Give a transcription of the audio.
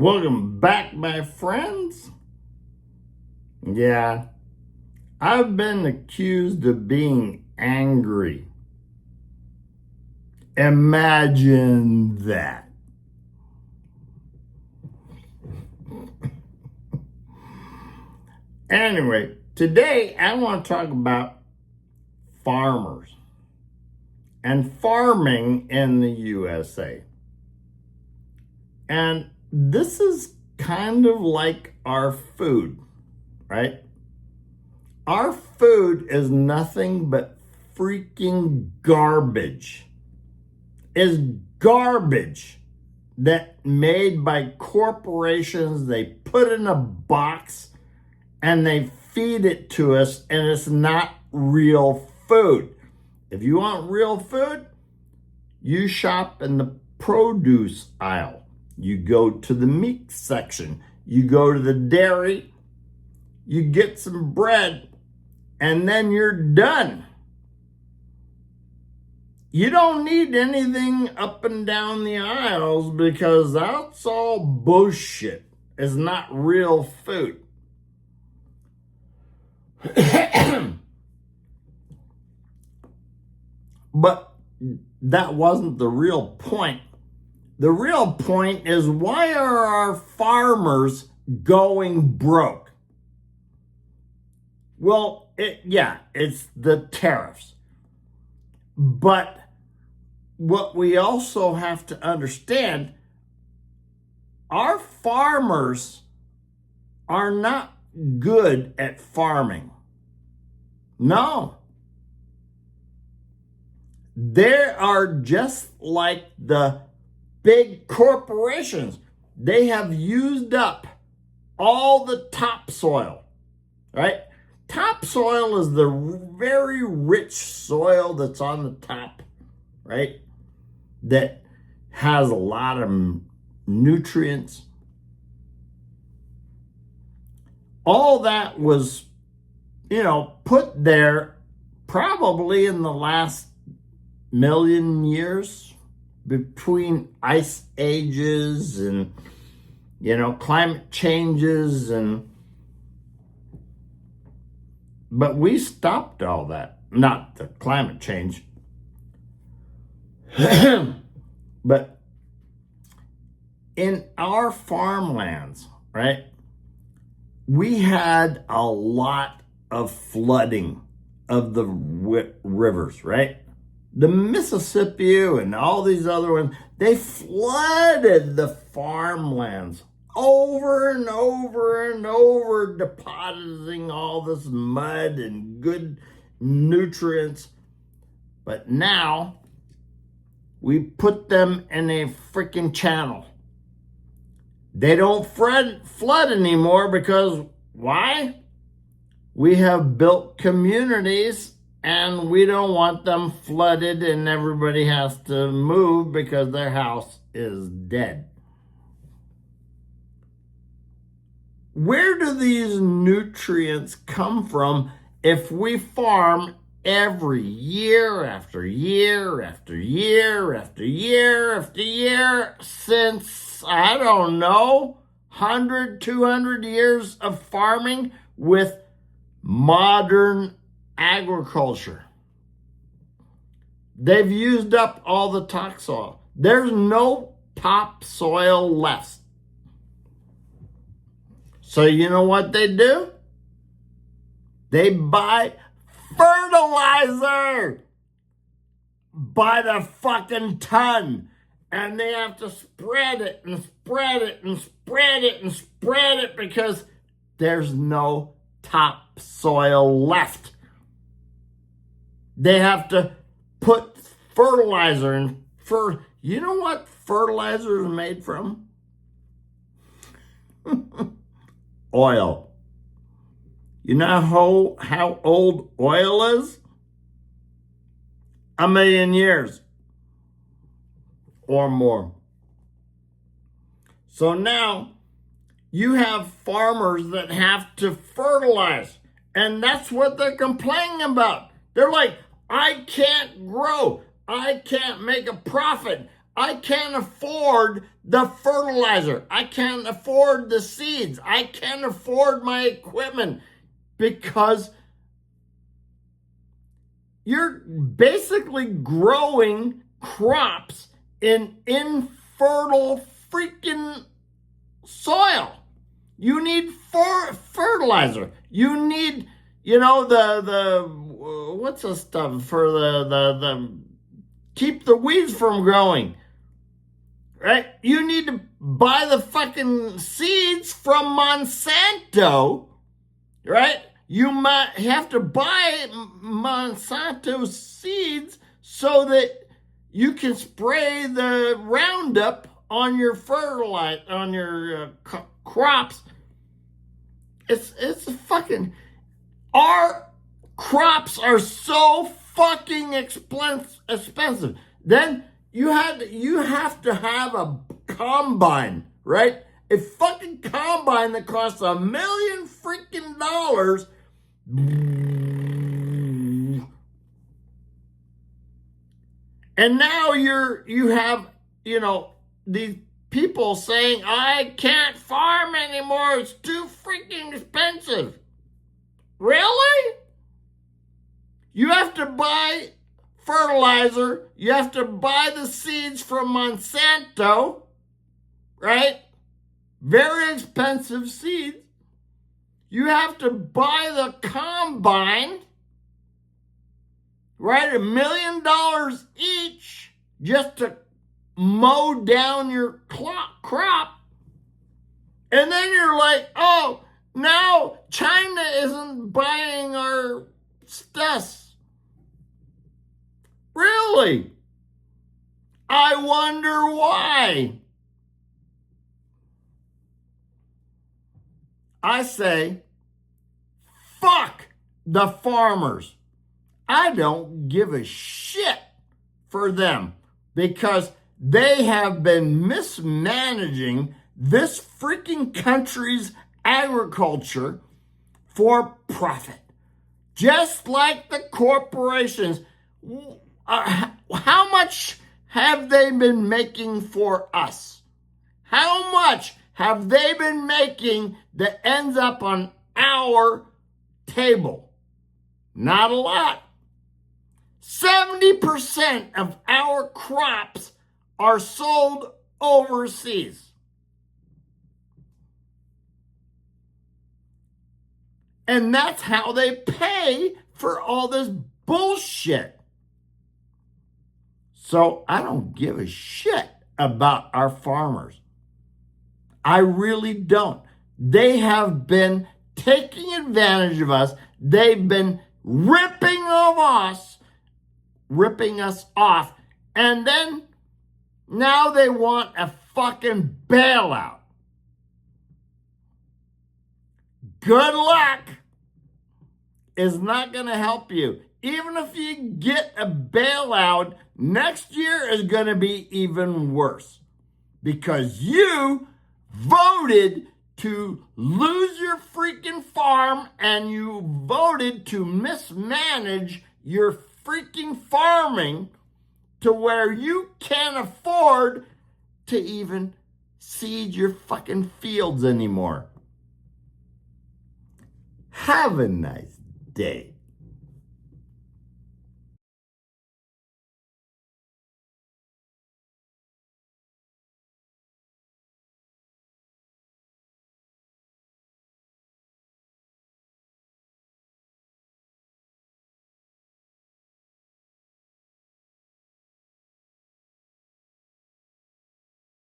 Welcome back, my friends. Yeah, I've been accused of being angry. Imagine that. Anyway, today I want to talk about farmers and farming in the USA. And this is kind of like our food, right? Our food is nothing but freaking garbage. Is garbage that made by corporations. They put in a box and they feed it to us, and it's not real food. If you want real food, you shop in the produce aisle. You go to the meat section. You go to the dairy. You get some bread, and then you're done. You don't need anything up and down the aisles because that's all bullshit. It's not real food. But that wasn't the real point. The real point is, why are our farmers going broke? Well, it's the tariffs. But what we also have to understand, our farmers are not good at farming. No. They are just like the big corporations. They have used up all the topsoil, right? Topsoil is the very rich soil that's on the top, right? That has a lot of nutrients. All that was, put there probably in the last million years, between ice ages and, climate changes, but we stopped all that. Not the climate change. But in our farmlands, right, we had a lot of flooding of the rivers, right? The Mississippi and all these other ones, they flooded the farmlands over and over and over, depositing all this mud and good nutrients. But now we put them in a freaking channel. They don't flood anymore because why? We have built communities and we don't want them flooded and everybody has to move because their house is dead. Where do these nutrients come from if we farm every year after year after year after year after year since, I don't know, 100, 200 years of farming with modern agriculture? They've used up all the topsoil. There's no topsoil left. So you know what they do? They buy fertilizer by the fucking ton. And they have to spread it and spread it and spread it and spread it because there's no topsoil left. They have to put fertilizer in. You know what fertilizer is made from? Oil. You know how old oil is? 1 million years or more. So now you have farmers that have to fertilize, and that's what they're complaining about. They're like, I can't grow. I can't make a profit. I can't afford the fertilizer. I can't afford the seeds. I can't afford my equipment because you're basically growing crops in infertile freaking soil. You need fertilizer. You need, the what's the stuff for the keep the weeds from growing, right? You need to buy the fucking seeds from Monsanto, right? You might have to buy Monsanto seeds so that you can spray the Roundup on your fertilizer, on your crops. It's fucking, our crops are so fucking expensive. Then you have to have a combine, right? A fucking combine that costs $1 million freaking dollars. And now you have, these people saying, I can't farm anymore. It's too freaking expensive. Really? You have to buy fertilizer. You have to buy the seeds from Monsanto, right? Very expensive seeds. You have to buy the combine, right? $1 million each just to mow down your crop. And then you're like, oh, now China isn't buying our stuff. Really? I wonder why. I say, fuck the farmers. I don't give a shit for them because they have been mismanaging this freaking country's agriculture for profit. Just like the corporations. How much have they been making for us? How much have they been making that ends up on our table? Not a lot. 70% of our crops are sold overseas. And that's how they pay for all this bullshit. So I don't give a shit about our farmers. I really don't. They have been taking advantage of us. They've been ripping us off. And then now they want a fucking bailout. Good luck is not going to help you. Even if you get a bailout, next year is going to be even worse because you voted to lose your freaking farm and you voted to mismanage your freaking farming to where you can't afford to even seed your fucking fields anymore. Have a nice day.